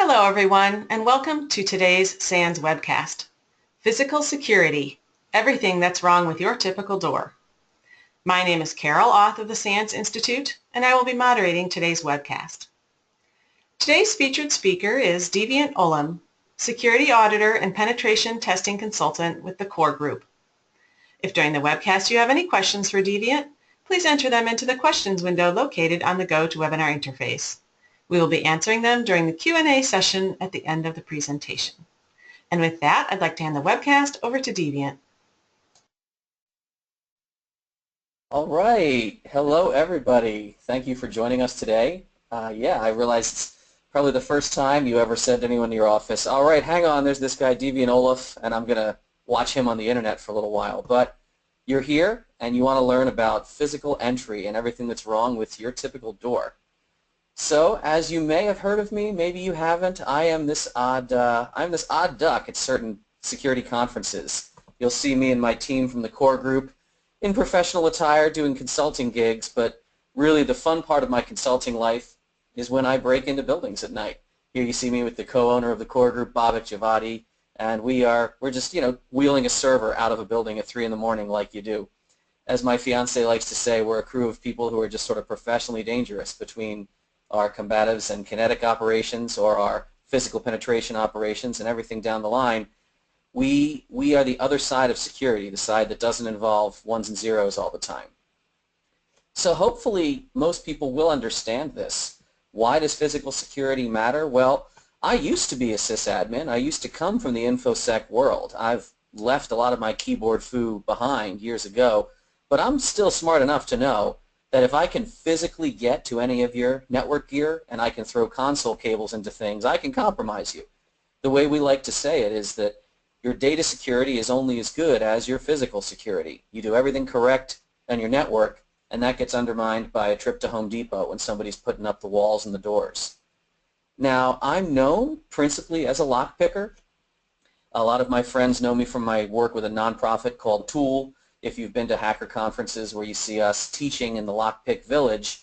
Hello everyone, and welcome to today's SANS webcast. Physical Security, Everything That's Wrong with Your Typical Door. My name is Carol Auth of the SANS Institute, and I will be moderating today's webcast. Today's featured speaker is Deviant Ollam, Security Auditor and Penetration Testing Consultant with the Core Group. If during the webcast you have any questions for Deviant, please enter them into the questions window located on the GoToWebinar interface. We will be answering them during the Q&A session at the end of the presentation. And with that, I'd like to hand the webcast over to Deviant. All right. Hello, everybody. Thank you for joining us today. I realize it's probably the first time you ever said to anyone in your office, all right, hang on, there's this guy, Deviant Olaf, and I'm going to watch him on the internet for a little while. But you're here, and you want to learn about physical entry and everything that's wrong with your typical door. So, as you may have heard of me, maybe you haven't, I'm this odd duck at certain security conferences. You'll see me and my team from the Core Group in professional attire doing consulting gigs, but really the fun part of my consulting life is when I break into buildings at night. Here you see me with the co-owner of the Core Group, Babak Javadi, and we're just, wheeling a server out of a building at 3 in the morning like you do. As my fiance likes to say, we're a crew of people who are just sort of professionally dangerous between our combatives and kinetic operations or our physical penetration operations and everything down the line. We are the other side of security, the side that doesn't involve ones and zeros all the time. So hopefully most people will understand this. Why does physical security matter? Well, I used to be a sysadmin. I used to come from the InfoSec world. I've left a lot of my keyboard foo behind years ago, but I'm still smart enough to know that if I can physically get to any of your network gear and I can throw console cables into things, I can compromise you. The way we like to say it is that your data security is only as good as your physical security. You do everything correct on your network, and that gets undermined by a trip to Home Depot when somebody's putting up the walls and the doors. Now, I'm known principally as a lockpicker. A lot of my friends know me from my work with a nonprofit called Tool. If you've been to hacker conferences where you see us teaching in the lockpick village,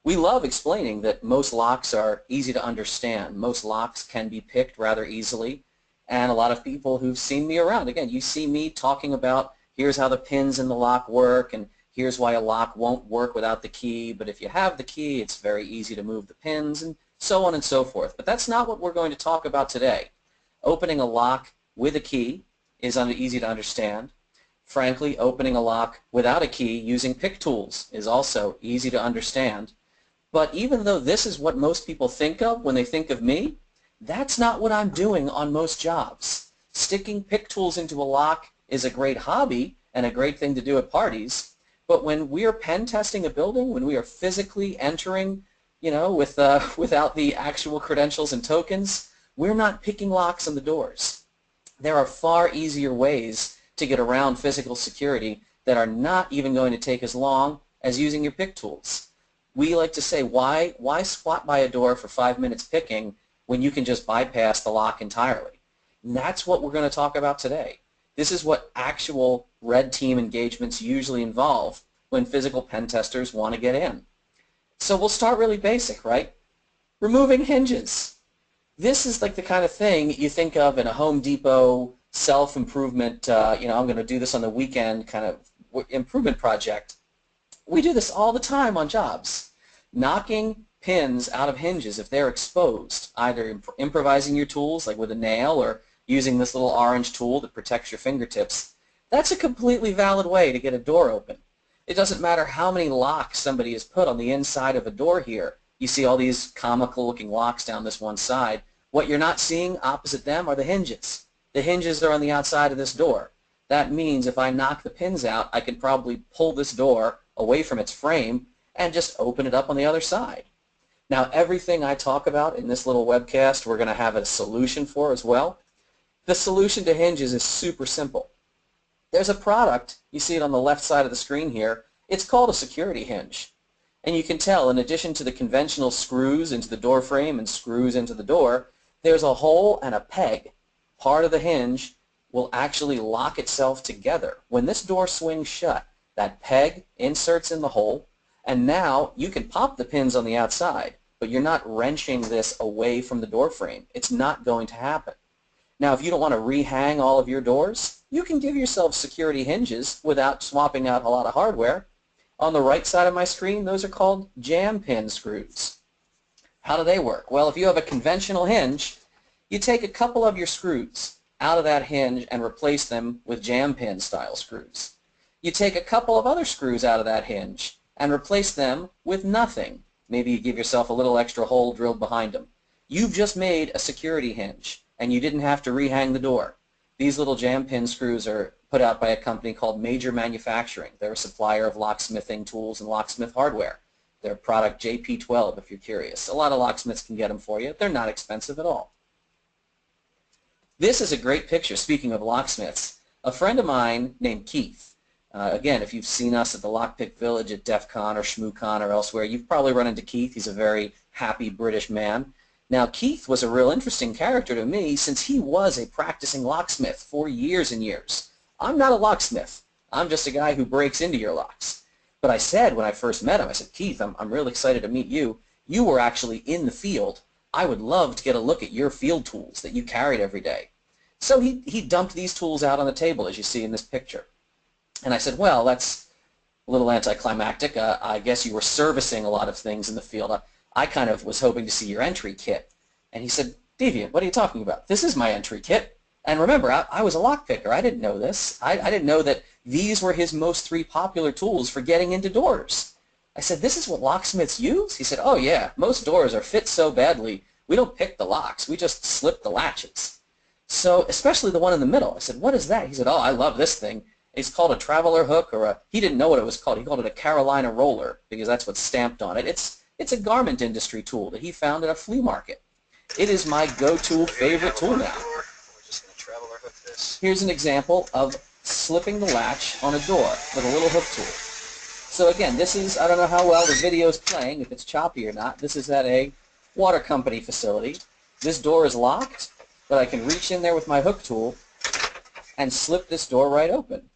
we love explaining that most locks are easy to understand. Most locks can be picked rather easily, and a lot of people who've seen me around, again, you see me talking about here's how the pins in the lock work, and here's why a lock won't work without the key, but if you have the key, it's very easy to move the pins, and so on and so forth. But that's not what we're going to talk about today. Opening a lock with a key is easy to understand. Frankly, opening a lock without a key using pick tools is also easy to understand. But even though this is what most people think of when they think of me, that's not what I'm doing on most jobs. Sticking pick tools into a lock is a great hobby and a great thing to do at parties, but when we are pen testing a building, when we are physically entering, without the actual credentials and tokens, we're not picking locks on the doors. There are far easier ways to get around physical security that are not even going to take as long as using your pick tools. We like to say, why squat by a door for 5 minutes picking when you can just bypass the lock entirely? And that's what we're going to talk about today. This is what actual red team engagements usually involve when physical pen testers want to get in. So we'll start really basic, right? Removing hinges. This is like the kind of thing you think of in a Home Depot self-improvement, I'm going to do this on the weekend kind of improvement project. We do this all the time on jobs. Knocking pins out of hinges if they're exposed, either improvising your tools like with a nail or using this little orange tool that protects your fingertips. That's a completely valid way to get a door open. It doesn't matter how many locks somebody has put on the inside of a door here. You see all these comical looking locks down this one side. What you're not seeing opposite them are the hinges. The hinges are on the outside of this door. That means if I knock the pins out, I can probably pull this door away from its frame and just open it up on the other side. Now, everything I talk about in this little webcast, we're going to have a solution for as well. The solution to hinges is super simple. There's a product, you see it on the left side of the screen here, it's called a security hinge. And you can tell, in addition to the conventional screws into the door frame and screws into the door, there's a hole and a peg. Part of the hinge will actually lock itself together. When this door swings shut, that peg inserts in the hole, and now you can pop the pins on the outside, but you're not wrenching this away from the door frame. It's not going to happen. Now, if you don't want to rehang all of your doors, you can give yourself security hinges without swapping out a lot of hardware. On the right side of my screen, those are called jam pin screws. How do they work? Well, if you have a conventional hinge, you take a couple of your screws out of that hinge and replace them with jam pin style screws. You take a couple of other screws out of that hinge and replace them with nothing. Maybe you give yourself a little extra hole drilled behind them. You've just made a security hinge, and you didn't have to rehang the door. These little jam pin screws are put out by a company called Major Manufacturing. They're a supplier of locksmithing tools and locksmith hardware. Their product JP12, if you're curious. A lot of locksmiths can get them for you. They're not expensive at all. This is a great picture, speaking of locksmiths. A friend of mine named Keith. Again, if you've seen us at the Lockpick Village at DEF CON or ShmooCon or elsewhere, you've probably run into Keith. He's a very happy British man. Now, Keith was a real interesting character to me since he was a practicing locksmith for years and years. I'm not a locksmith. I'm just a guy who breaks into your locks. But I said when I first met him, I said, Keith, I'm real excited to meet you. You were actually in the field. I would love to get a look at your field tools that you carried every day. So he dumped these tools out on the table, as you see in this picture. And I said, well, that's a little anticlimactic. I guess you were servicing a lot of things in the field. I kind of was hoping to see your entry kit. And he said, Deviant, what are you talking about? This is my entry kit. And remember, I was a lockpicker. I didn't know this. I didn't know that these were his most 3 popular tools for getting into doors. I said, this is what locksmiths use? He said, oh yeah, most doors are fit so badly, we don't pick the locks, we just slip the latches. So, especially the one in the middle. I said, what is that? He said, oh, I love this thing. It's called a traveler hook, or he didn't know what it was called. He called it a Carolina roller, because that's what's stamped on it. It's a garment industry tool that he found at a flea market. It is my go-to favorite tool now. Here's an example of slipping the latch on a door with a little hook tool. So again, this is, I don't know how well the video is playing, if it's choppy or not. This is at a water company facility. This door is locked, but I can reach in there with my hook tool and slip this door right open.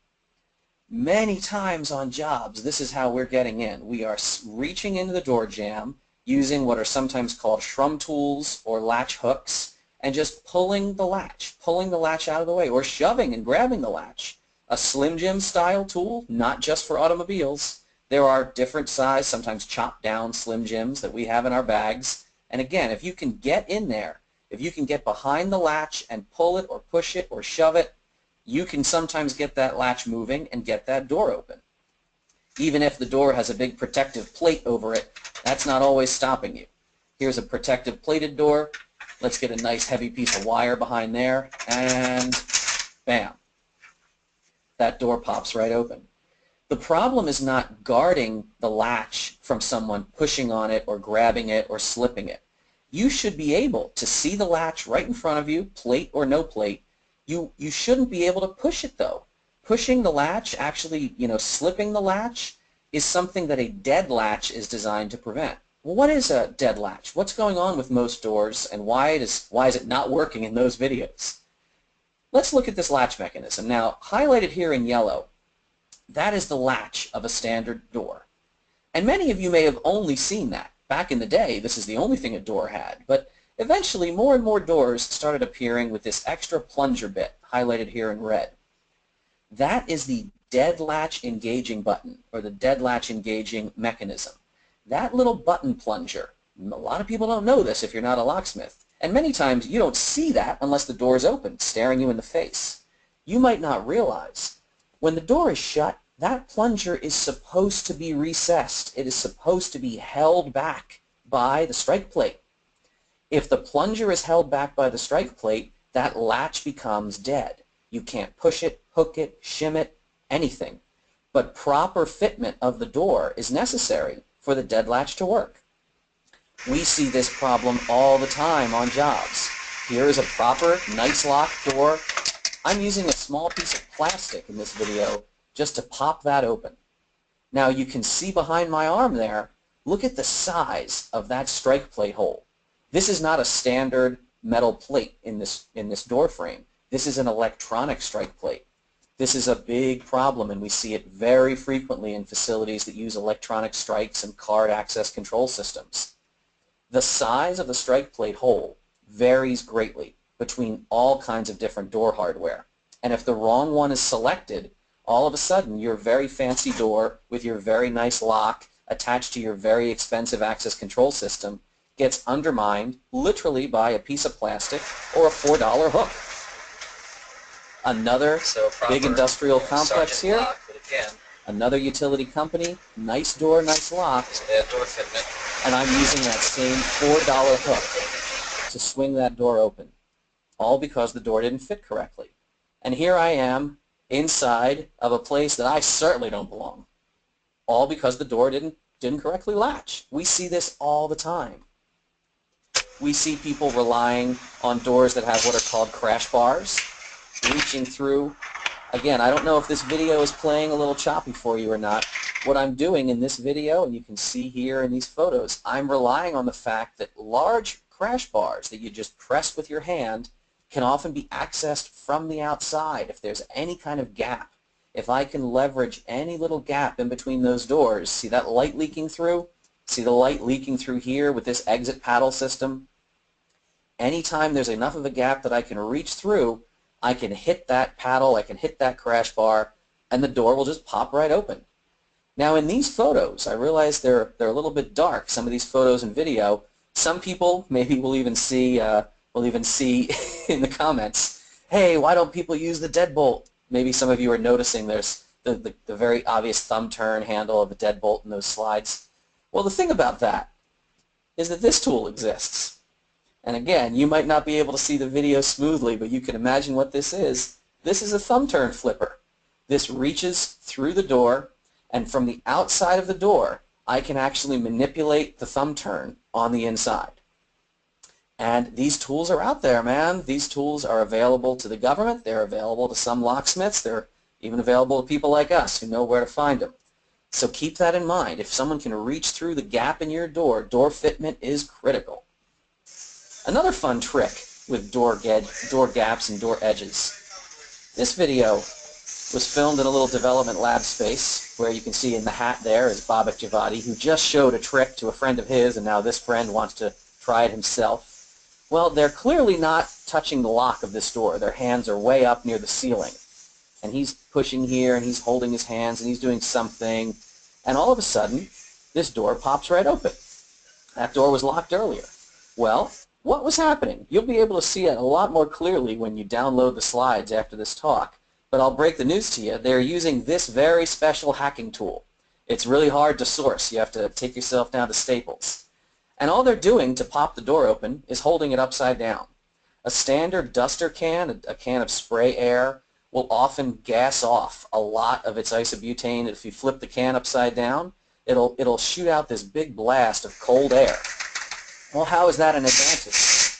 Many times on jobs, this is how we're getting in. We are reaching into the door jamb using what are sometimes called shrum tools or latch hooks, and just pulling the latch out of the way, or shoving and grabbing the latch. A Slim Jim style tool, not just for automobiles. There are different size, sometimes chopped down Slim Jims that we have in our bags. And again, if you can get in there, if you can get behind the latch and pull it or push it or shove it, you can sometimes get that latch moving and get that door open. Even if the door has a big protective plate over it, that's not always stopping you. Here's a protective plated door. Let's get a nice heavy piece of wire behind there, and bam. That door pops right open. The problem is not guarding the latch from someone pushing on it or grabbing it or slipping it. You should be able to see the latch right in front of you, plate or no plate. You shouldn't be able to push it though. Pushing the latch, actually, slipping the latch, is something that a dead latch is designed to prevent. Well, what is a dead latch? What's going on with most doors, and why is it not working in those videos? Let's look at this latch mechanism. Now, highlighted here in yellow, that is the latch of a standard door. And many of you may have only seen that. Back in the day, this is the only thing a door had, but eventually more and more doors started appearing with this extra plunger bit, highlighted here in red. That is the dead latch engaging button, or the dead latch engaging mechanism. That little button plunger, a lot of people don't know this if you're not a locksmith, and many times you don't see that unless the door is open, staring you in the face. You might not realize, when the door is shut, that plunger is supposed to be recessed. It is supposed to be held back by the strike plate. If the plunger is held back by the strike plate, that latch becomes dead. You can't push it, hook it, shim it, anything. But proper fitment of the door is necessary for the dead latch to work. We see this problem all the time on jobs. Here is a proper, nice lock door. I'm using a small piece of plastic in this video just to pop that open. Now you can see behind my arm there, look at the size of that strike plate hole. This is not a standard metal plate in this door frame. This is an electronic strike plate. This is a big problem, and we see it very frequently in facilities that use electronic strikes and card access control systems. The size of the strike plate hole varies greatly between all kinds of different door hardware. And if the wrong one is selected, all of a sudden your very fancy door with your very nice lock attached to your very expensive access control system gets undermined literally by a piece of plastic or a $4 hook. Another big industrial complex here. Lock, another utility company, nice door, nice lock, and I'm using that same $4 hook to swing that door open, all because the door didn't fit correctly. And here I am inside of a place that I certainly don't belong, all because the door didn't correctly latch. We see this all the time. We see people relying on doors that have what are called crash bars, reaching through. Again, I don't know if this video is playing a little choppy for you or not. What I'm doing in this video, and you can see here in these photos, I'm relying on the fact that large crash bars that you just press with your hand can often be accessed from the outside if there's any kind of gap. If I can leverage any little gap in between those doors, see that light leaking through? See the light leaking through here with this exit paddle system? Anytime there's enough of a gap that I can reach through, I can hit that paddle, I can hit that crash bar, and the door will just pop right open. Now in these photos, I realize they're a little bit dark, some of these photos and video. Some people maybe will even see in the comments, hey, why don't people use the deadbolt? Maybe some of you are noticing there's the very obvious thumb turn handle of the deadbolt in those slides. Well, the thing about that is that this tool exists. And again, you might not be able to see the video smoothly, but you can imagine what this is. This is a thumb turn flipper. This reaches through the door, and from the outside of the door, I can actually manipulate the thumb turn on the inside. And these tools are out there, man. These tools are available to the government. They're available to some locksmiths. They're even available to people like us who know where to find them. So keep that in mind. If someone can reach through the gap in your door, door fitment is critical. Another fun trick with door gaps and door edges. This video was filmed in a little development lab space where you can see in the hat there is Babak Javadi, who just showed a trick to a friend of his, and now this friend wants to try it himself. Well, they're clearly not touching the lock of this door. Their hands are way up near the ceiling. And he's pushing here, and he's holding his hands, and he's doing something, and all of a sudden, this door pops right open. That door was locked earlier. Well, what was happening? You'll be able to see it a lot more clearly when you download the slides after this talk. But I'll break the news to you. They're using this very special hacking tool. It's really hard to source. You have to take yourself down to Staples. And all they're doing to pop the door open is holding it upside down. A standard duster can, a can of spray air, will often gas off a lot of its isobutane. If you flip the can upside down, it'll shoot out this big blast of cold air. Well, how is that an advantage?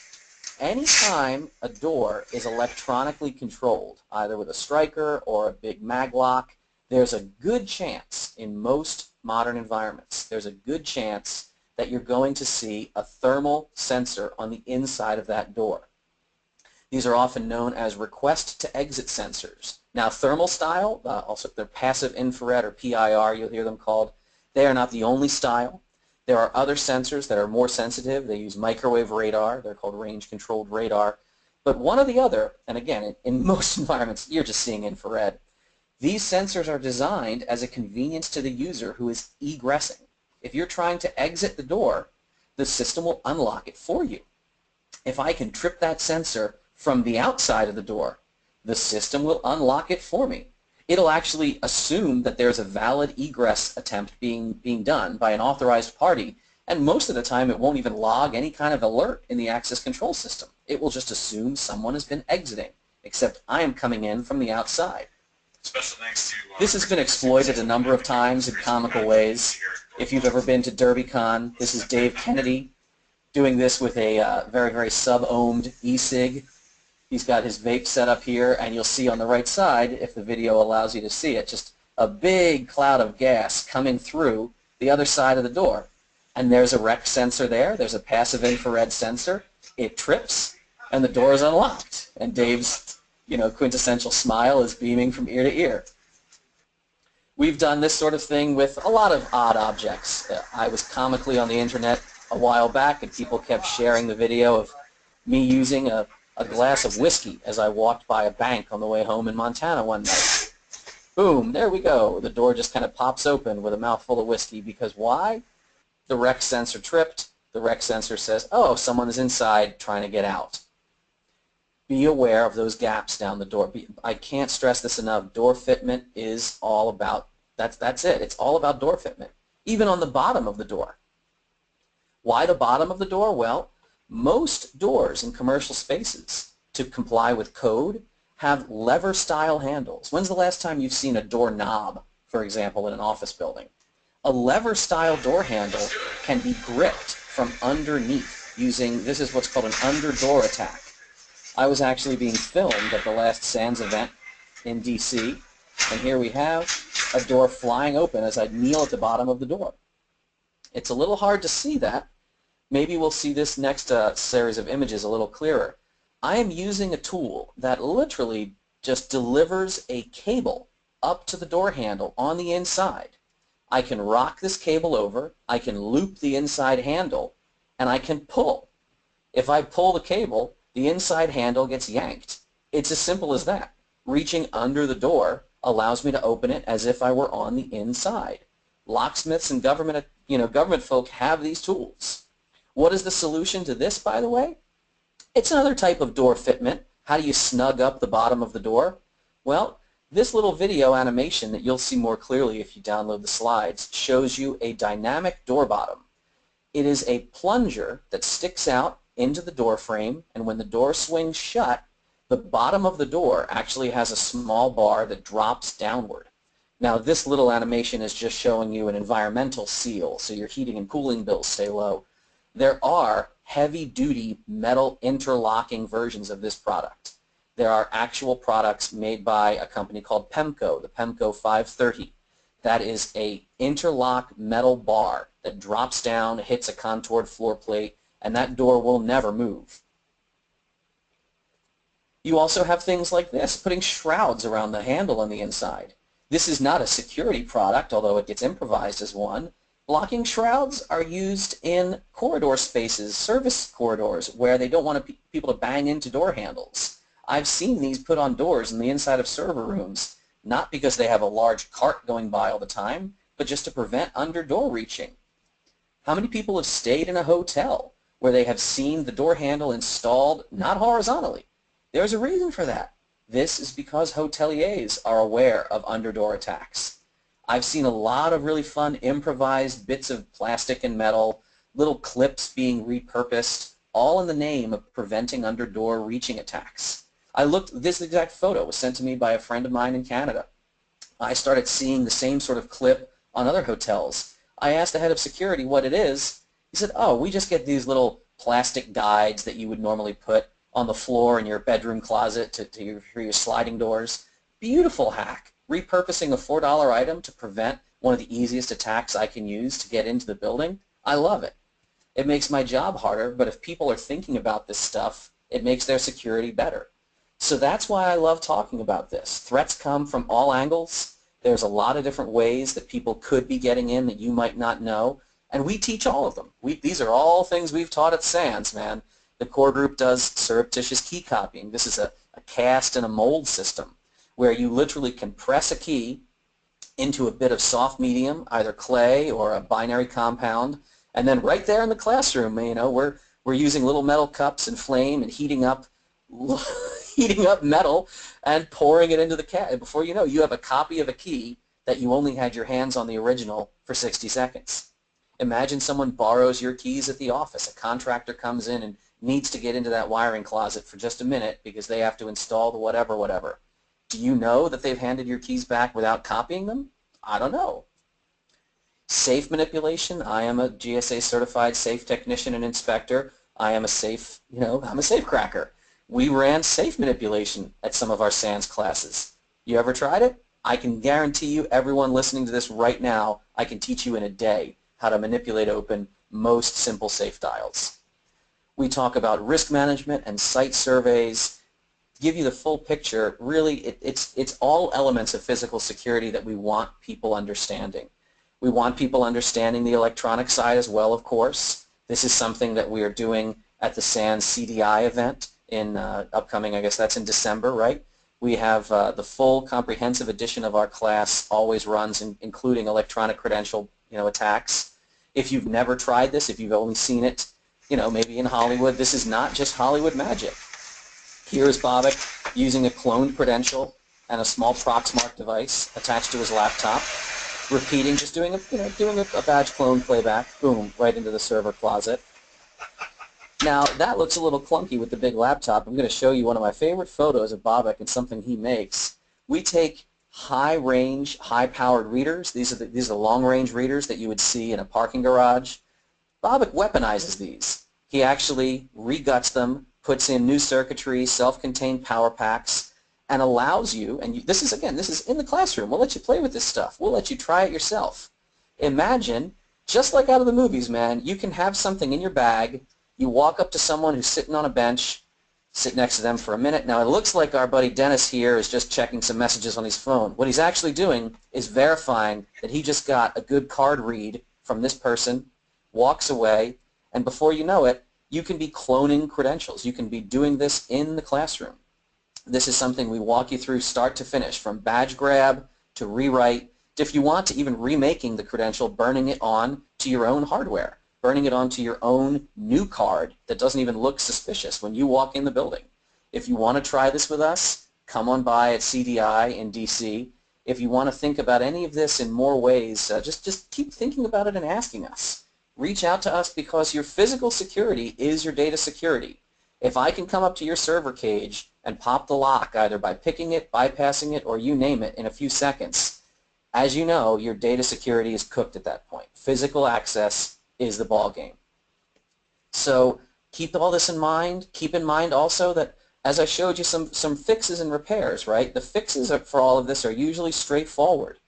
Anytime a door is electronically controlled, either with a striker or a big mag lock, there's a good chance in most modern environments, there's a good chance that you're going to see a thermal sensor on the inside of that door. These are often known as request-to-exit sensors. Now, thermal style, also they're passive infrared or PIR, you'll hear them called. They are not the only style. There are other sensors that are more sensitive. They use microwave radar. They're called range-controlled radar. But one or the other, and again, in most environments, you're just seeing infrared. These sensors are designed as a convenience to the user who is egressing. If you're trying to exit the door, the system will unlock it for you. If I can trip that sensor from the outside of the door, the system will unlock it for me. It'll actually assume that there's a valid egress attempt being done by an authorized party, and most of the time it won't even log any kind of alert in the access control system. It will just assume someone has been exiting, except I am coming in from the outside. Special thanks to, this has been exploited a number of times in comical ways. If you've ever been to DerbyCon, this is Dave Kennedy doing this with a very, very sub-ohmed e-cig. He's got his vape set up here, and you'll see on the right side, if the video allows you to see it, just a big cloud of gas coming through the other side of the door. And there's a rec sensor there. There's a passive infrared sensor. It trips, and the door is unlocked. And Dave's, quintessential smile is beaming from ear to ear. We've done this sort of thing with a lot of odd objects. I was comically on the internet a while back, and people kept sharing the video of me using a glass of whiskey as I walked by a bank on the way home in Montana one night. Boom, there we go. The door just kind of pops open with a mouthful of whiskey because why? The rec sensor tripped. The rec sensor says, oh, someone is inside trying to get out. Be aware of those gaps down the door. I can't stress this enough. Door fitment is all about, that's it. It's all about door fitment, even on the bottom of the door. Why the bottom of the door? Well, most doors in commercial spaces, to comply with code, have lever-style handles. When's the last time you've seen a door knob, for example, in an office building? A lever-style door handle can be gripped from underneath using, this is what's called an underdoor attack. I was actually being filmed at the last SANS event in DC, and here we have a door flying open as I kneel at the bottom of the door. It's a little hard to see that. Maybe we'll see this next series of images a little clearer. I am using a tool that literally just delivers a cable up to the door handle on the inside. I can rock this cable over, I can loop the inside handle, and I can pull. If I pull the cable, the inside handle gets yanked. It's as simple as that. Reaching under the door allows me to open it as if I were on the inside. Locksmiths and government folk have these tools. What is the solution to this, by the way? It's another type of door fitment. How do you snug up the bottom of the door? Well, this little video animation that you'll see more clearly if you download the slides shows you a dynamic door bottom. It is a plunger that sticks out into the door frame, and when the door swings shut, the bottom of the door actually has a small bar that drops downward. Now this little animation is just showing you an environmental seal, so your heating and cooling bills stay low. There are heavy-duty metal interlocking versions of this product. There are actual products made by a company called Pemco, the Pemco 530. That is a interlock metal bar that drops down, hits a contoured floor plate, and that door will never move. You also have things like this, putting shrouds around the handle on the inside. This is not a security product, although it gets improvised as one. Blocking shrouds are used in corridor spaces, service corridors, where they don't want people to bang into door handles. I've seen these put on doors in the inside of server rooms, not because they have a large cart going by all the time, but just to prevent under-door reaching. How many people have stayed in a hotel where they have seen the door handle installed not horizontally? There's a reason for that. This is because hoteliers are aware of under-door attacks. I've seen a lot of really fun improvised bits of plastic and metal, little clips being repurposed, all in the name of preventing under-door reaching attacks. This exact photo was sent to me by a friend of mine in Canada. I started seeing the same sort of clip on other hotels. I asked the head of security what it is. He said, oh, we just get these little plastic guides that you would normally put on the floor in your bedroom closet for your sliding doors. Beautiful hack. Repurposing a $4 item to prevent one of the easiest attacks I can use to get into the building. I love it. It makes my job harder, but if people are thinking about this stuff, it makes their security better. So that's why I love talking about this. Threats come from all angles. There's a lot of different ways that people could be getting in that you might not know, and we teach all of them. These are all things we've taught at SANS, man. The core group does surreptitious key copying. This is a cast and a mold system where you literally can press a key into a bit of soft medium, either clay or a binary compound, and then right there in the classroom, we're using little metal cups and flame and heating up metal and pouring it into the cat. Before you know, you have a copy of a key that you only had your hands on the original for 60 seconds. Imagine someone borrows your keys at the office. A contractor comes in and needs to get into that wiring closet for just a minute because they have to install the whatever. Do you know that they've handed your keys back without copying them? I don't know. Safe manipulation. I am a GSA certified safe technician and inspector. I am a safe, I'm a safe cracker. We ran safe manipulation at some of our SANS classes. You ever tried it? I can guarantee you, everyone listening to this right now, I can teach you in a day how to manipulate open most simple safe dials. We talk about risk management and site surveys. To give you the full picture, really it's all elements of physical security that we want people understanding. We want people understanding the electronic side as well, of course. This is something that we are doing at the SANS CDI event in upcoming, I guess that's in December, right? We have the full comprehensive edition of our class always runs, including electronic credential, attacks. If you've never tried this, if you've only seen it, maybe in Hollywood, this is not just Hollywood magic. Here is Bobak using a cloned credential and a small Proxmark device attached to his laptop, repeating, just doing a badge clone playback, boom, right into the server closet. Now, that looks a little clunky with the big laptop. I'm going to show you one of my favorite photos of Bobak and something he makes. We take high-range, high-powered readers. These are the long-range readers that you would see in a parking garage. Bobak weaponizes these. He actually reguts them, puts in new circuitry, self-contained power packs, and allows you, and this is in the classroom. We'll let you play with this stuff. We'll let you try it yourself. Imagine, just like out of the movies, man, you can have something in your bag. You walk up to someone who's sitting on a bench, sit next to them for a minute. Now, it looks like our buddy Dennis here is just checking some messages on his phone. What he's actually doing is verifying that he just got a good card read from this person, walks away, and before you know it, you can be cloning credentials. You can be doing this in the classroom. This is something we walk you through start to finish, from badge grab to rewrite, to, if you want, to even remaking the credential, burning it on to your own hardware, burning it onto your own new card that doesn't even look suspicious when you walk in the building. If you want to try this with us, come on by at CDI in DC. If you want to think about any of this in more ways, just keep thinking about it and asking us. Reach out to us, because your physical security is your data security. If I can come up to your server cage and pop the lock either by picking it, bypassing it, or you name it in a few seconds, as you know, your data security is cooked at that point. Physical access is the ball game. So keep all this in mind. Keep in mind also that, as I showed you, some fixes and repairs, right? The fixes for all of this are usually straightforward.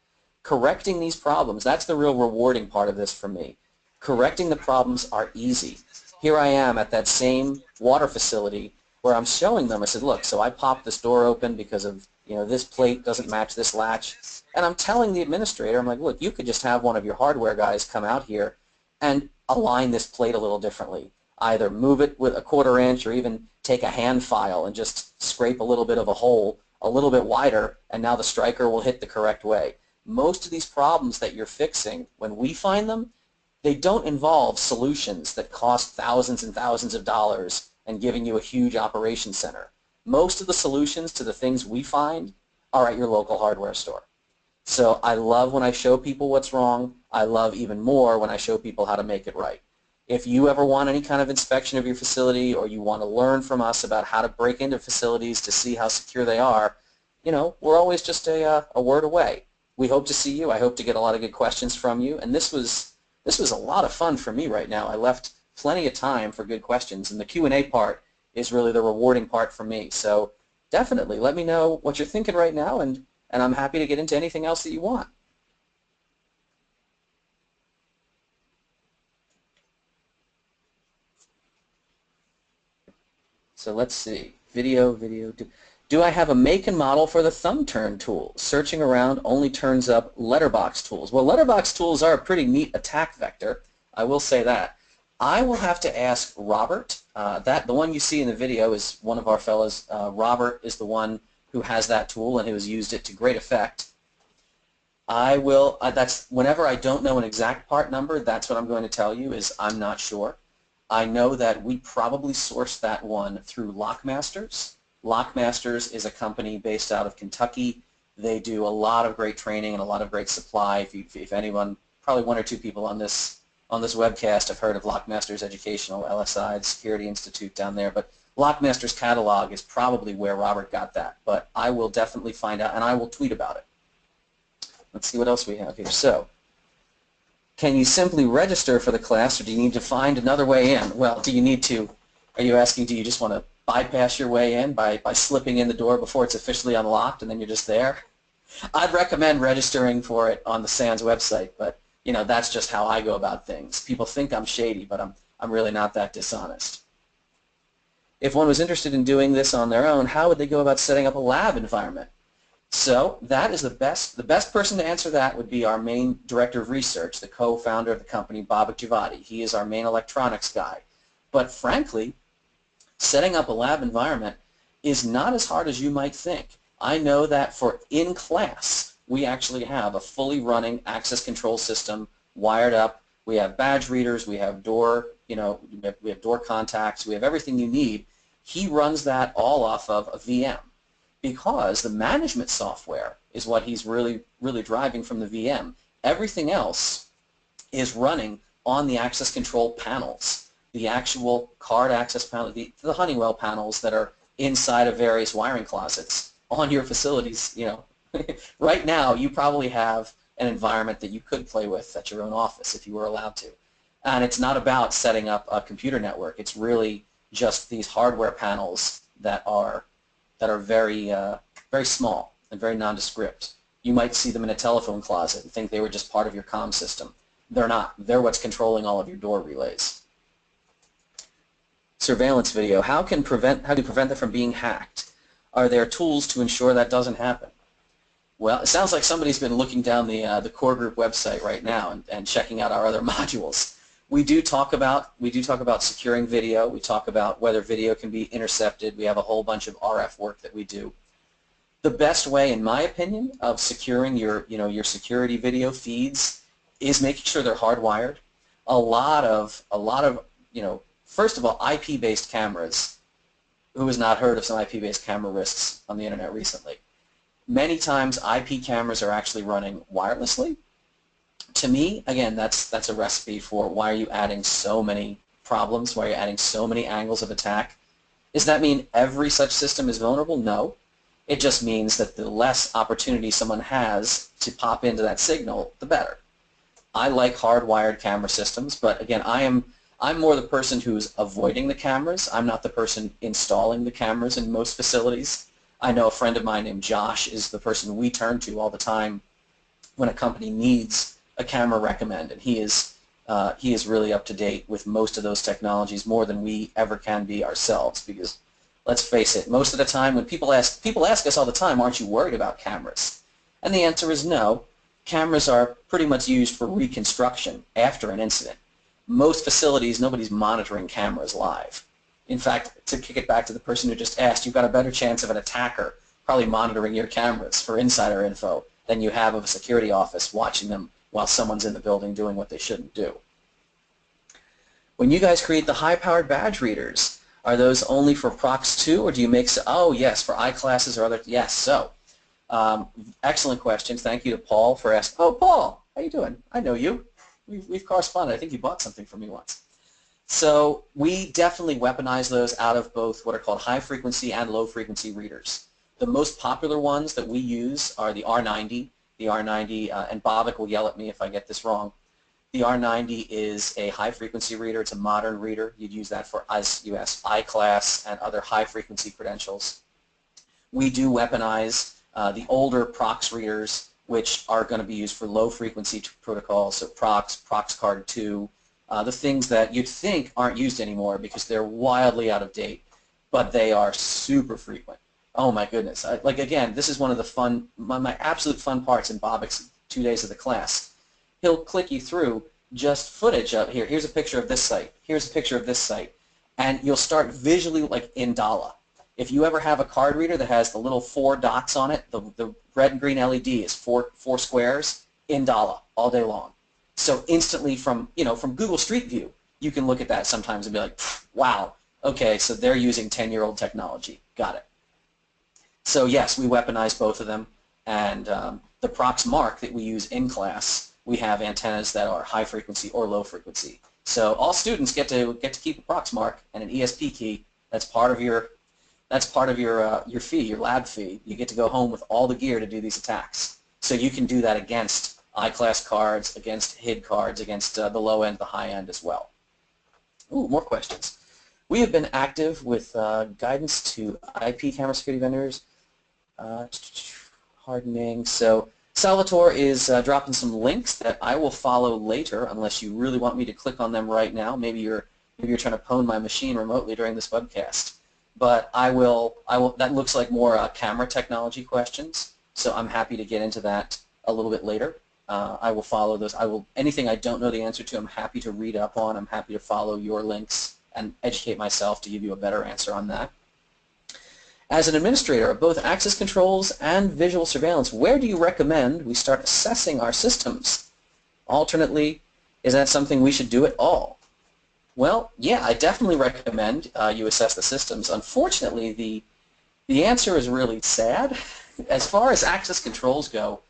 Correcting these problems, that's the real rewarding part of this for me. Correcting the problems are easy. Here I am at that same water facility where I'm showing them. I said, look, so I popped this door open because of, this plate doesn't match this latch. And I'm telling the administrator, I'm like, look, you could just have one of your hardware guys come out here and align this plate a little differently. Either move it with a 1/4 inch, or even take a hand file and just scrape a little bit of a hole a little bit wider, and now the striker will hit the correct way. Most of these problems that you're fixing, when we find them, they don't involve solutions that cost thousands and thousands of dollars and giving you a huge operation center. Most of the solutions to the things we find are at your local hardware store. So I love when I show people what's wrong. I love even more when I show people how to make it right. If you ever want any kind of inspection of your facility, or you want to learn from us about how to break into facilities to see how secure they are, we're always just a word away. We hope to see you. I hope to get a lot of good questions from you. And this was a lot of fun for me right now. I left plenty of time for good questions, and the Q&A part is really the rewarding part for me. So definitely let me know what you're thinking right now, and I'm happy to get into anything else that you want. So let's see. Video. Do I have a make and model for the thumb turn tool? Searching around only turns up letterbox tools. Well, letterbox tools are a pretty neat attack vector. I will say that. I will have to ask Robert. The one you see in the video is one of our fellows. Robert is the one who has that tool and who has used it to great effect. I will. That's whenever I don't know an exact part number, that's what I'm going to tell you is I'm not sure. I know that we probably sourced that one through Lockmasters. Lockmasters is a company based out of Kentucky. They do a lot of great training and a lot of great supply. If anyone, probably 1 or 2 people on this webcast have heard of Lockmasters Educational, LSI, the Security Institute down there. But Lockmasters catalog is probably where Robert got that. But I will definitely find out, and I will tweet about it. Let's see what else we have here. So, can you simply register for the class, or do you need to find another way in? Well, do you asking, do you just want to bypass your way in by slipping in the door before it's officially unlocked and then you're just there? I'd recommend registering for it on the SANS website, but that's just how I go about things. People think I'm shady, but I'm really not that dishonest. If one was interested in doing this on their own, how would they go about setting up a lab environment? So that is the best person to answer that would be our main director of research, the co-founder of the company, Babak Javadi. He is our main electronics guy. But frankly, setting up a lab environment is not as hard as you might think. I know that for in class, we actually have a fully running access control system wired up. We have badge readers, we have door, we have door contacts, we have everything you need. He runs that all off of a VM because the management software is what he's really driving from the VM. Everything else is running on the access control panels, the actual card access panel, the Honeywell panels that are inside of various wiring closets on your facilities. Right now you probably have an environment that you could play with at your own office if you were allowed to. And it's not about setting up a computer network. It's really just these hardware panels that are very very small and very nondescript. You might see them in a telephone closet and think they were just part of your comm system. They're not. They're what's controlling all of your door relays. Surveillance video. How do you prevent them from being hacked? Are there tools to ensure that doesn't happen? Well, it sounds like somebody's been looking down the core group website right now and checking out our other modules. We do talk about securing video. We talk about whether video can be intercepted. We have a whole bunch of RF work that we do. The best way, in my opinion, of securing your security video feeds is making sure they're hardwired. A lot of first of all, IP-based cameras. Who has not heard of some IP-based camera risks on the internet recently? Many times IP cameras are actually running wirelessly. To me, again, that's a recipe for why are you adding so many problems, why are you adding so many angles of attack. Does that mean every such system is vulnerable? No. It just means that the less opportunity someone has to pop into that signal, the better. I like hardwired camera systems, but again, I'm more the person who's avoiding the cameras. I'm not the person installing the cameras in most facilities. I know a friend of mine named Josh is the person we turn to all the time when a company needs a camera recommend, and he is really up to date with most of those technologies, more than we ever can be ourselves. Because let's face it, most of the time when people ask us all the time, aren't you worried about cameras? And the answer is no. Cameras are pretty much used for reconstruction after an incident. Most facilities, nobody's monitoring cameras live. In fact, to kick it back to the person who just asked, you've got a better chance of an attacker probably monitoring your cameras for insider info than you have of a security office watching them while someone's in the building doing what they shouldn't do. When you guys create the high-powered badge readers, are those only for Procs 2, or do you make, oh yes, for ICLASSes or other, yes, so. Excellent questions. Thank you to Paul for asking. Oh, Paul, how you doing? I know you. We've corresponded. I think you bought something from me once. So we definitely weaponize those out of both what are called high-frequency and low-frequency readers. The most popular ones that we use are the R90. The R90, and Babak will yell at me if I get this wrong. The R90 is a high-frequency reader. It's a modern reader. You'd use that for ICLASS and other high-frequency credentials. We do weaponize the older Procs readers, which are going to be used for low-frequency protocols, so Procs Card 2, the things that you'd think aren't used anymore because they're wildly out of date, but they are super frequent. Oh my goodness. Like again, this is one of the fun, my absolute fun parts in Babak's 2 days of the class. He'll click you through just footage of, here's a picture of this site, here's a picture of this site, and you'll start visually like in Dala. If you ever have a card reader that has the little 4 dots on it, the red and green LED is four squares, in Dala all day long. So instantly from Google Street View, you can look at that sometimes and be like, wow, okay, so they're using 10-year-old technology. Got it. So yes, we weaponize both of them, and the Procs Mark that we use in class, we have antennas that are high frequency or low frequency. So all students get to keep a Procs Mark and an ESP key. That's part of your fee, your lab fee. You get to go home with all the gear to do these attacks. So you can do that against ICLASS cards, against HID cards, against the low end, the high end as well. Ooh, more questions. We have been active with guidance to IP camera security vendors. Hardening. So Salvatore is dropping some links that I will follow later, unless you really want me to click on them right now. Maybe you're trying to pwn my machine remotely during this webcast. But I will. That looks like more camera technology questions. so I'm happy to get into that a little bit later. I will follow those. Anything I don't know the answer to, I'm happy to read up on. I'm happy to follow your links and educate myself to give you a better answer on that. As an administrator of both access controls and visual surveillance, where do you recommend we start assessing our systems? Alternately, is that something we should do at all? Well, yeah, I definitely recommend you assess the systems. Unfortunately, the answer is really sad. As far as access controls go,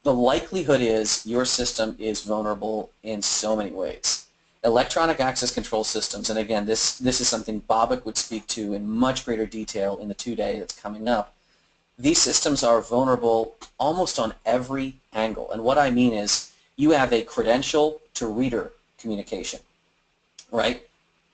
the likelihood is your system is vulnerable in so many ways. Electronic access control systems, and again, this is something Babak would speak to in much greater detail in the 2-day that's coming up. These systems are vulnerable almost on every angle, and what I mean is you have a credential to reader communication, right?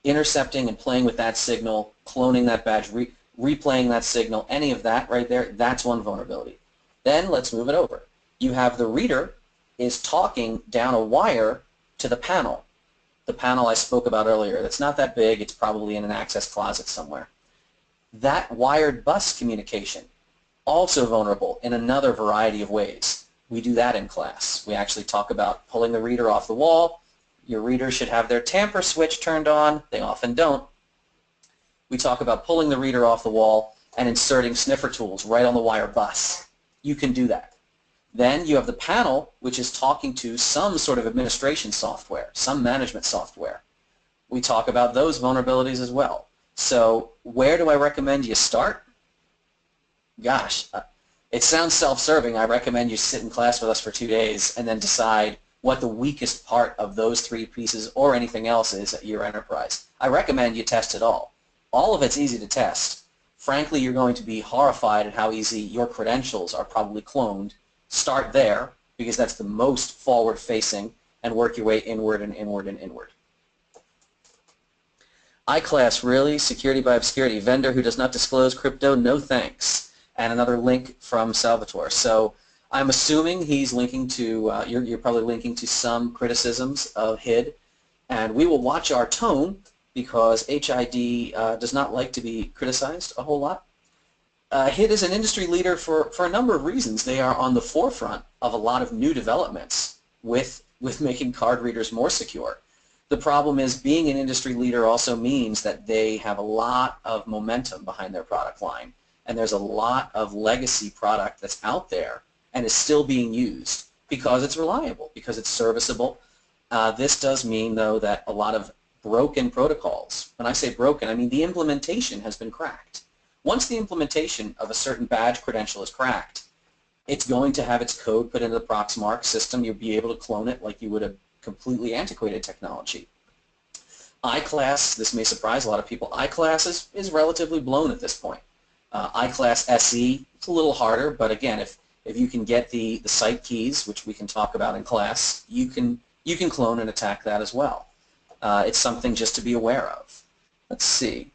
Intercepting and playing with that signal, cloning that badge, replaying that signal, any of that right there, that's one vulnerability. Then let's move it over. You have the reader is talking down a wire to the panel. The panel I spoke about earlier, that's not that big, it's probably in an access closet somewhere. That wired bus communication, also vulnerable in another variety of ways. We do that in class. We actually talk about pulling the reader off the wall. Your reader should have their tamper switch turned on. They often don't. We talk about pulling the reader off the wall and inserting sniffer tools right on the wire bus. You can do that. Then you have the panel, which is talking to some sort of administration software, some management software. We talk about those vulnerabilities as well. So where do I recommend you start? Gosh, it sounds self-serving. I recommend you sit in class with us for 2 days and then decide what the weakest part of those 3 pieces or anything else is at your enterprise. I recommend you test it all. All of it's easy to test. Frankly, you're going to be horrified at how easy your credentials are probably cloned. Start there, because that's the most forward-facing, and work your way inward and inward and inward. ICLASS, really? Security by obscurity. Vendor who does not disclose crypto, no thanks. And another link from Salvatore. So I'm assuming he's linking to, you're probably linking to some criticisms of HID, and we will watch our tone because HID does not like to be criticized a whole lot. HID is an industry leader for a number of reasons. They are on the forefront of a lot of new developments with making card readers more secure. The problem is being an industry leader also means that they have a lot of momentum behind their product line, and there's a lot of legacy product that's out there and is still being used because it's reliable, because it's serviceable. This does mean, though, that a lot of broken protocols, when I say broken, I mean the implementation has been cracked. Once the implementation of a certain badge credential is cracked, it's going to have its code put into the Proxmark system. You'll be able to clone it like you would a completely antiquated technology. ICLASS, this may surprise a lot of people, ICLASS is relatively blown at this point. ICLASS SE, it's a little harder, but again, if you can get the site keys, which we can talk about in class, you can clone and attack that as well. It's something just to be aware of. Let's see.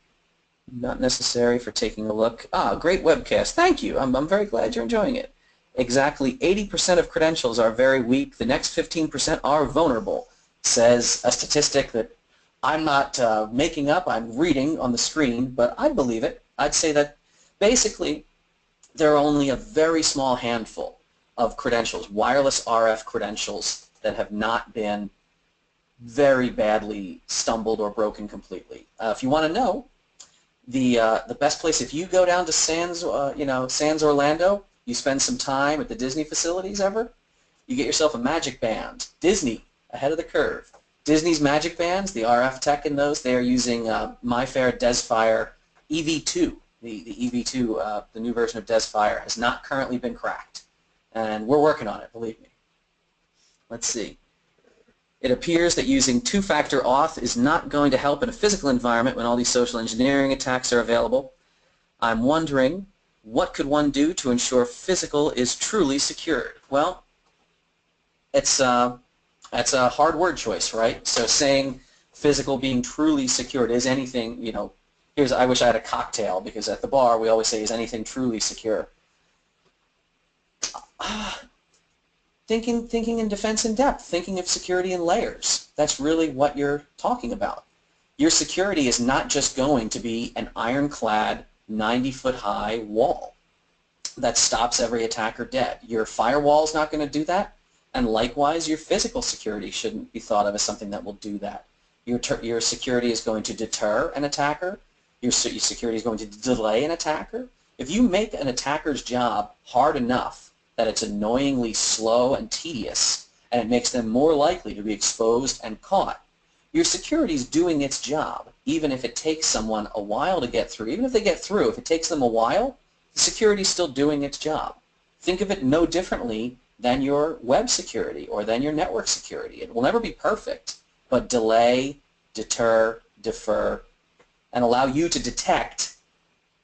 Not necessary for taking a look. Great webcast. Thank you. I'm very glad you're enjoying it. Exactly 80% of credentials are very weak. The next 15% are vulnerable, says a statistic that I'm not making up. I'm reading on the screen, but I believe it. I'd say that basically there are only a very small handful of credentials, wireless RF credentials, that have not been very badly stumbled or broken completely. If you want to know, the best place, if you go down to SANS, SANS Orlando, you spend some time at the Disney facilities ever, you get yourself a Magic Band. Disney, ahead of the curve. Disney's Magic Bands, the RF tech in those, they are using MyFair DesFire EV2. The EV2, the new version of DesFire, has not currently been cracked. And we're working on it, believe me. Let's see. It appears that using two-factor auth is not going to help in a physical environment when all these social engineering attacks are available. I'm wondering, what could one do to ensure physical is truly secured? Well, that's a hard word choice, right? So saying physical being truly secured, is anything, I wish I had a cocktail, because at the bar we always say, is anything truly secure? Thinking in defense in depth, thinking of security in layers. That's really what you're talking about. Your security is not just going to be an ironclad 90-foot high wall. that stops every attacker dead. Your firewall is not going to do that, and likewise your physical security shouldn't be thought of as something that will do that. Your security is going to deter an attacker. Your security is going to delay an attacker. If you make an attacker's job hard enough that it's annoyingly slow and tedious, and it makes them more likely to be exposed and caught, your security is doing its job, even if it takes someone a while to get through. Even if they get through, if it takes them a while, the security is still doing its job. Think of it no differently than your web security or than your network security. It will never be perfect, but delay, deter, defer, and allow you to detect.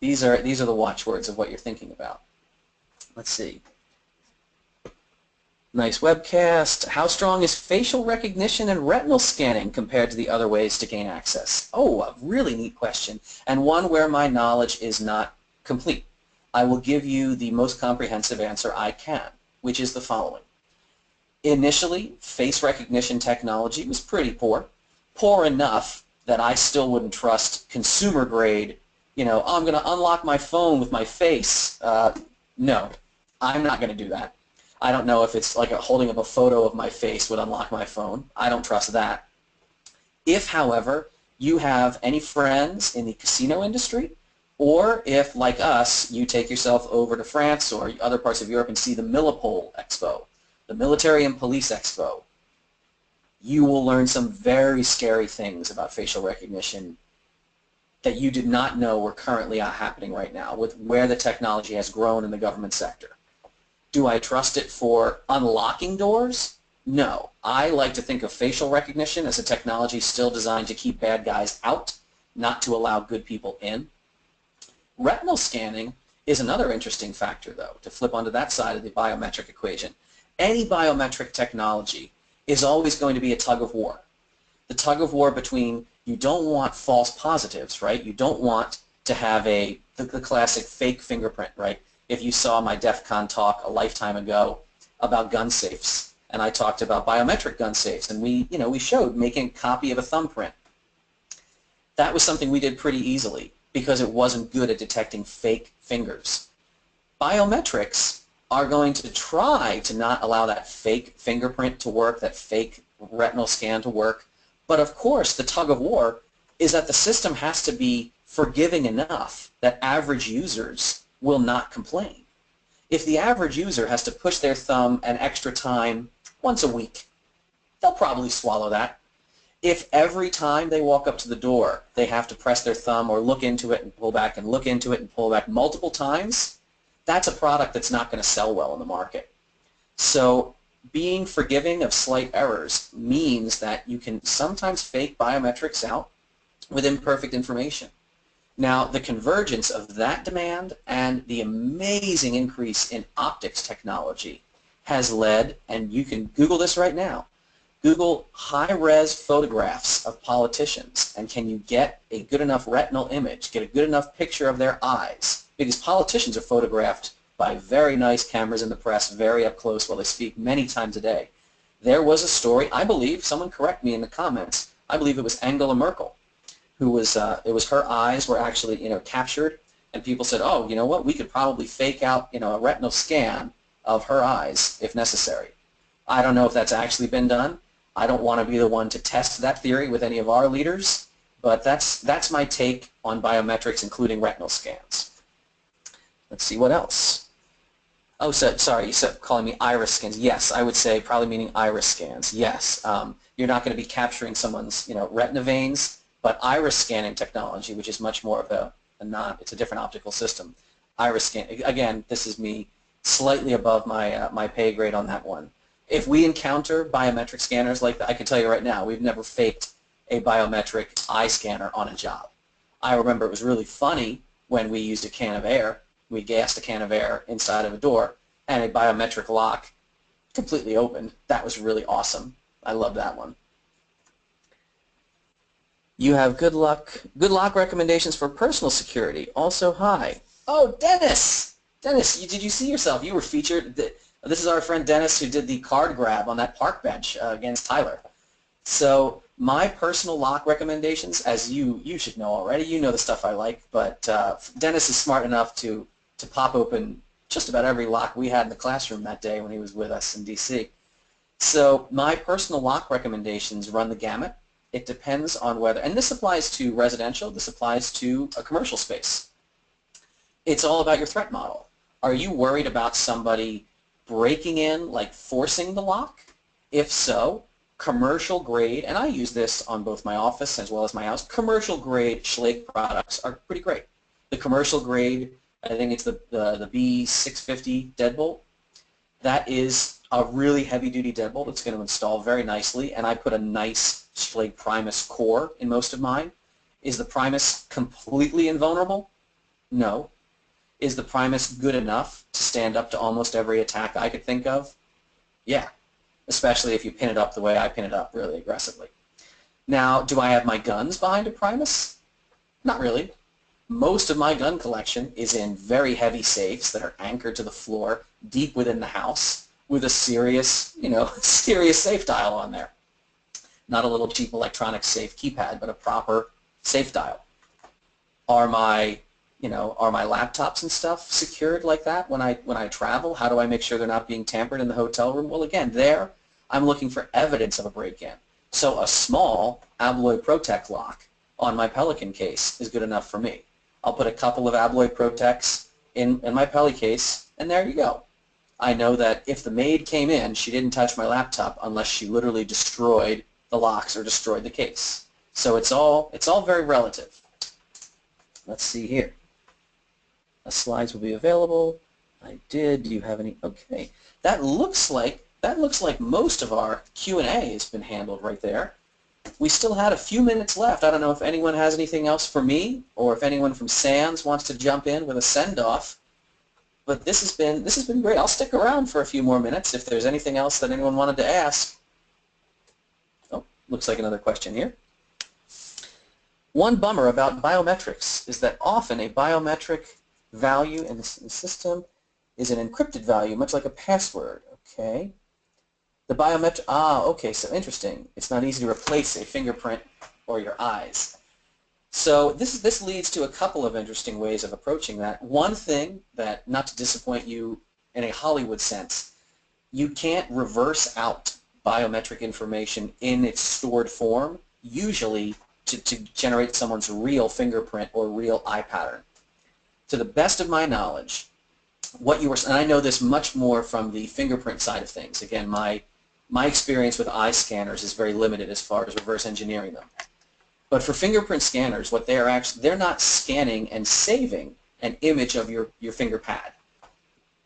These are the watchwords of what you're thinking about. Let's see. Nice webcast. How strong is facial recognition and retinal scanning compared to the other ways to gain access? Oh, a really neat question, and one where my knowledge is not complete. I will give you the most comprehensive answer I can, which is the following. Initially, face recognition technology was pretty poor. Poor enough that I still wouldn't trust consumer grade, I'm going to unlock my phone with my face. No, I'm not going to do that. I don't know if it's like holding up a photo of my face would unlock my phone. I don't trust that. If, however, you have any friends in the casino industry, or if, like us, you take yourself over to France or other parts of Europe and see the Millipol Expo, the Military and Police Expo, you will learn some very scary things about facial recognition that you did not know were currently happening right now with where the technology has grown in the government sector. Do I trust it for unlocking doors? No. I like to think of facial recognition as a technology still designed to keep bad guys out, not to allow good people in. Retinal scanning is another interesting factor, though, to flip onto that side of the biometric equation. Any biometric technology is always going to be a tug of war. The tug of war between you don't want false positives, right? You don't want to have the classic fake fingerprint, right? If you saw my DEF CON talk a lifetime ago about gun safes, and I talked about biometric gun safes, and we showed making a copy of a thumbprint. That was something we did pretty easily because it wasn't good at detecting fake fingers. Biometrics are going to try to not allow that fake fingerprint to work, that fake retinal scan to work, but of course the tug of war is that the system has to be forgiving enough that average users will not complain. If the average user has to push their thumb an extra time once a week, they'll probably swallow that. If every time they walk up to the door they have to press their thumb or look into it and pull back and look into it and pull back multiple times, that's a product that's not going to sell well in the market. So being forgiving of slight errors means that you can sometimes fake biometrics out with imperfect information. Now, the convergence of that demand and the amazing increase in optics technology has led, and you can Google this right now, Google high-res photographs of politicians, and can you get a good enough retinal image, get a good enough picture of their eyes? Because politicians are photographed by very nice cameras in the press, very up close while they speak many times a day. There was a story, I believe, someone correct me in the comments, I believe it was Angela Merkel, who was, it was her eyes were actually, captured, and people said, oh, you know what, we could probably fake out, a retinal scan of her eyes if necessary. I don't know if that's actually been done. I don't want to be the one to test that theory with any of our leaders, but that's my take on biometrics, including retinal scans. Let's see what else. Oh, sorry, you said calling me iris scans. Yes, I would say probably meaning iris scans. Yes, you're not going to be capturing someone's, retina veins. But iris scanning technology, which is much more of it's a different optical system. Iris scan, again, this is me slightly above my pay grade on that one. If we encounter biometric scanners like that, I can tell you right now, we've never faked a biometric eye scanner on a job. I remember it was really funny when we used a can of air. We gassed a can of air inside of a door, and a biometric lock completely opened. That was really awesome. I love that one. You have good lock recommendations for personal security, also high. Oh, Dennis! Dennis, did you see yourself? You were featured. This is our friend Dennis who did the card grab on that park bench against Tyler. So my personal lock recommendations, as you should know already, you know the stuff I like, but Dennis is smart enough to pop open just about every lock we had in the classroom that day when he was with us in DC. So my personal lock recommendations run the gamut. It depends on whether, and this applies to residential, this applies to a commercial space. It's all about your threat model. Are you worried about somebody breaking in, like forcing the lock? If so, commercial grade, and I use this on both my office as well as my house, commercial grade Schlage products are pretty great. The commercial grade, I think it's the B650 deadbolt. That is a really heavy-duty deadbolt. It's going to install very nicely, and I put a nice Schlage Primus core in most of mine. Is the Primus completely invulnerable? No. Is the Primus good enough to stand up to almost every attack I could think of? Yeah, especially if you pin it up the way I pin it up really aggressively. Now, do I have my guns behind a Primus? Not really. Most of my gun collection is in very heavy safes that are anchored to the floor deep within the house with a serious, serious safe dial on there. Not a little cheap electronic safe keypad, but a proper safe dial. Are my laptops and stuff secured like that when I travel? How do I make sure they're not being tampered in the hotel room? Well, again, there I'm looking for evidence of a break-in. So a small Abloy Protect lock on my Pelican case is good enough for me. I'll put a couple of Abloy Protects in my Peli case, and there you go. I know that if the maid came in, she didn't touch my laptop unless she literally destroyed the locks or destroyed the case. So it's all very relative. Let's see here. The slides will be available. I did. Do you have any? Okay. That looks like most of our Q&A has been handled right there. We still had a few minutes left. I don't know if anyone has anything else for me, or if anyone from SANS wants to jump in with a send-off. But this has been great. I'll stick around for a few more minutes if there's anything else that anyone wanted to ask. Oh, looks like another question here. One bummer about biometrics is that often a biometric value in the system is an encrypted value, much like a password. Okay. The biometric, okay, so interesting. It's not easy to replace a fingerprint or your eyes. So this leads to a couple of interesting ways of approaching that. One thing that, not to disappoint you in a Hollywood sense, you can't reverse out biometric information in its stored form, usually to generate someone's real fingerprint or real eye pattern. To the best of my knowledge, what you were, and I know this much more from the fingerprint side of things. Again, my experience with eye scanners is very limited as far as reverse engineering them. But for fingerprint scanners, what they are actually, they're not scanning and saving an image of your finger pad.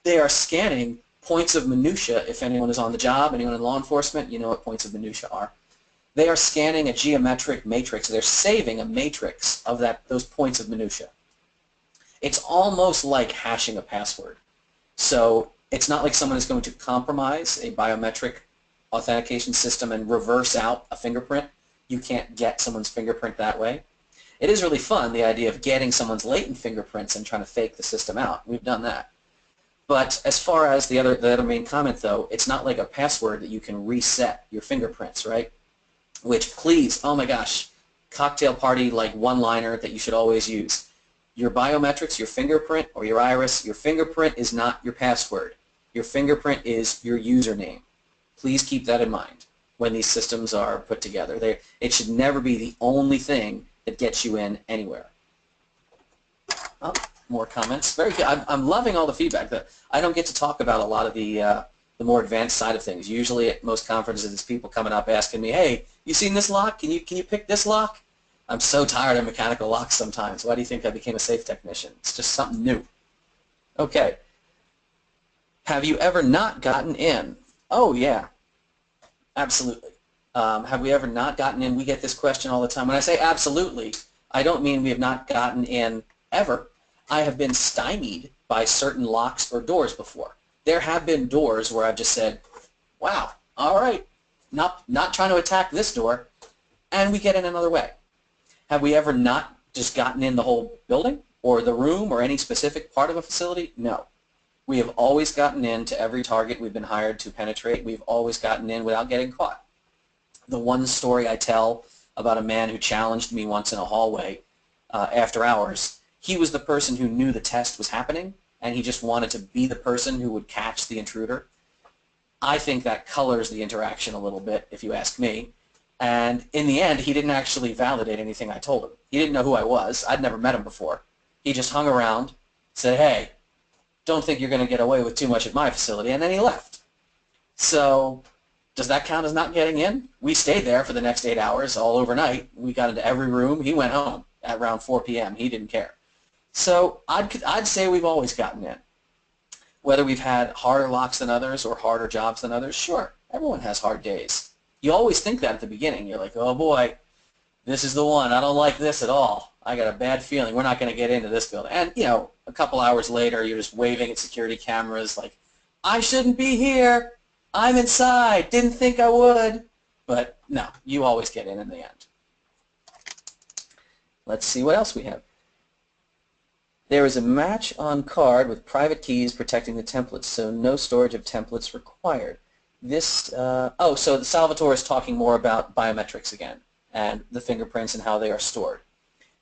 They are scanning points of minutia. If anyone is on the job, anyone in law enforcement, you know what points of minutia are. They are scanning a geometric matrix. They're saving a matrix of those points of minutia. It's almost like hashing a password. So it's not like someone is going to compromise a biometric authentication system and reverse out a fingerprint. You can't get someone's fingerprint that way. It is really fun, the idea of getting someone's latent fingerprints and trying to fake the system out. We've done that. But as far as the other main comment, though, it's not like a password that you can reset your fingerprints, right? Which, please, oh my gosh, cocktail party like one-liner that you should always use. Your biometrics, your fingerprint or your iris, your fingerprint is not your password. Your fingerprint is your username. Please keep that in mind when these systems are put together. It should never be the only thing that gets you in anywhere. Oh, more comments. Very good. I'm loving all the feedback. I don't get to talk about a lot of the more advanced side of things. Usually at most conferences, there's people coming up asking me, "Hey, you seen this lock? Can you pick this lock?" I'm so tired of mechanical locks sometimes. Why do you think I became a safe technician? It's just something new. Okay. Have you ever not gotten in? Oh, yeah. Absolutely. Have we ever not gotten in? We get this question all the time. When I say absolutely, I don't mean we have not gotten in ever. I have been stymied by certain locks or doors before. There have been doors where I've just said, wow, all right, not trying to attack this door, and we get in another way. Have we ever not just gotten in the whole building or the room or any specific part of a facility? No. We have always gotten into every target we've been hired to penetrate. We've always gotten in without getting caught. The one story I tell about a man who challenged me once in a hallway after hours, he was the person who knew the test was happening, and he just wanted to be the person who would catch the intruder. I think that colors the interaction a little bit, if you ask me. And in the end, he didn't actually validate anything I told him. He didn't know who I was. I'd never met him before. He just hung around, said, hey, don't think you're going to get away with too much at my facility, and then he left. So does that count as not getting in? We stayed there for the next 8 hours, all overnight. We got into every room. He went home at around 4 p.m. He didn't care. So I'd say we've always gotten in. Whether we've had harder locks than others or harder jobs than others, sure, everyone has hard days. You always think that at the beginning. You're like, oh boy, this is the one. I don't like this at all. I got a bad feeling. We're not going to get into this building. And, you know, a couple hours later, you're just waving at security cameras like, I shouldn't be here. I'm inside. Didn't think I would. But no, you always get in the end. Let's see what else we have. There is a match on card with private keys protecting the templates, so no storage of templates required. This, so Salvatore is talking more about biometrics again and the fingerprints and how they are stored.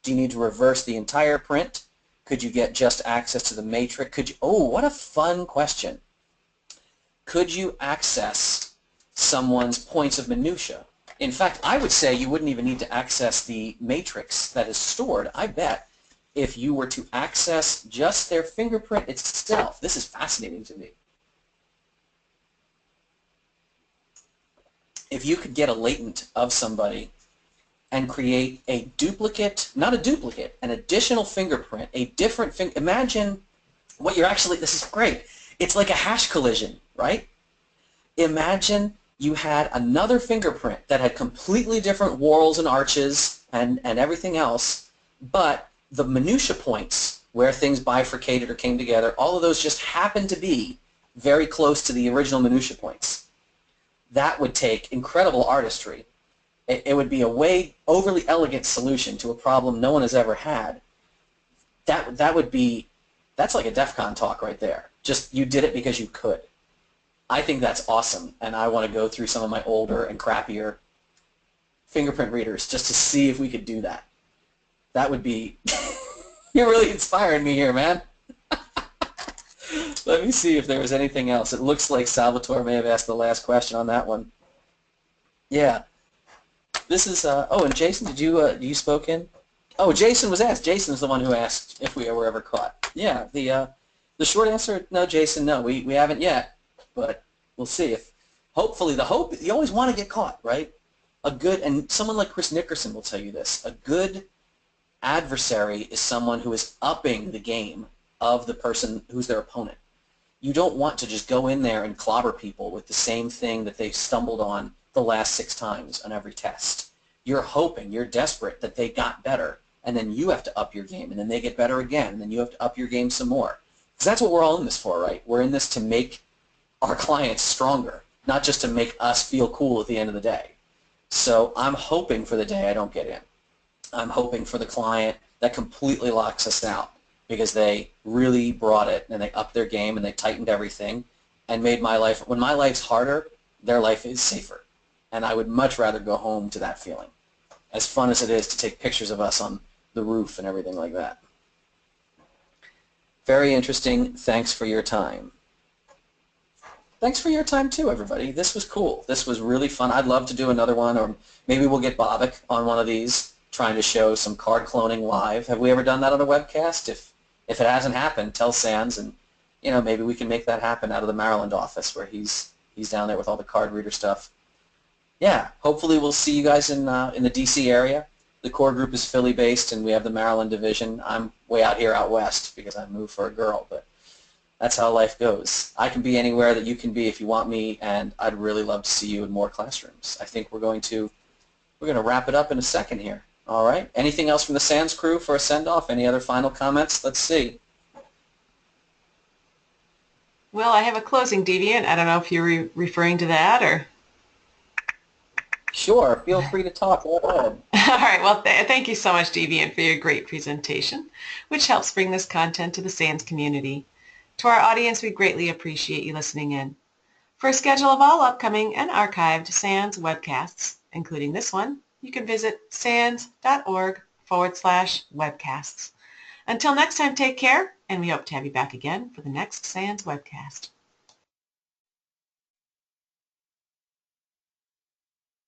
Do you need to reverse the entire print? Could you get just access to the matrix? Could you, oh, what a fun question. Could you access someone's points of minutia? In fact, I would say you wouldn't even need to access the matrix that is stored. I bet if you were to access just their fingerprint itself, this is fascinating to me. If you could get a latent of somebody and create a duplicate, not a duplicate, an additional fingerprint, a different imagine what you're actually, this is great. It's like a hash collision, right? Imagine you had another fingerprint that had completely different whorls and arches and everything else, but the minutia points where things bifurcated or came together, all of those just happen to be very close to the original minutia points. That would take incredible artistry. It would be a way overly elegant solution to a problem no one has ever had. That would be, that's like a DEF CON talk right there. Just you did it because you could. I think that's awesome, and I want to go through some of my older and crappier fingerprint readers just to see if we could do that. That would be, you're really inspiring me here, man. Let me see if there was anything else. It looks like Salvatore may have asked the last question on that one. Yeah. This is, oh, and Jason, did you spoke in? Oh, Jason was asked. Jason's the one who asked if we were ever caught. Yeah, the short answer, no, Jason, no, we haven't yet, but we'll see. If hopefully, the hope, you always want to get caught, right? A good, and someone like Chris Nickerson will tell you this, a good adversary is someone who is upping the game of the person who's their opponent. You don't want to just go in there and clobber people with the same thing that they've stumbled on the last 6 times on every test. You're hoping, you're desperate that they got better, and then you have to up your game, and then they get better again, and then you have to up your game some more. Because that's what we're all in this for, right? We're in this to make our clients stronger, not just to make us feel cool at the end of the day. So I'm hoping for the day I don't get in. I'm hoping for the client that completely locks us out because they really brought it and they upped their game and they tightened everything and made my life, when my life's harder, their life is safer. And I would much rather go home to that feeling, as fun as it is to take pictures of us on the roof and everything like that. Very interesting. Thanks for your time. Thanks for your time too, everybody. This was cool. This was really fun. I'd love to do another one, or maybe we'll get Bobak on one of these, trying to show some card cloning live. Have we ever done that on a webcast? If it hasn't happened, tell SANS, and maybe we can make that happen out of the Maryland office where he's down there with all the card reader stuff. Yeah, hopefully we'll see you guys in the DC area. The core group is Philly based, and we have the Maryland division. I'm way out here out west because I moved for a girl, but that's how life goes. I can be anywhere that you can be if you want me, and I'd really love to see you in more classrooms. I think we're going to wrap it up in a second here. All right. Anything else from the SANS crew for a send-off? Any other final comments? Let's see. Well, I have a closing, Deviant. I don't know if you're referring to that or... Sure. Feel free to talk. Go ahead. All right. Well, thank you so much, Deviant, for your great presentation, which helps bring this content to the SANS community. To our audience, we greatly appreciate you listening in. For a schedule of all upcoming and archived SANS webcasts, including this one, you can visit sans.org/webcasts. Until next time, take care, and we hope to have you back again for the next SANS webcast.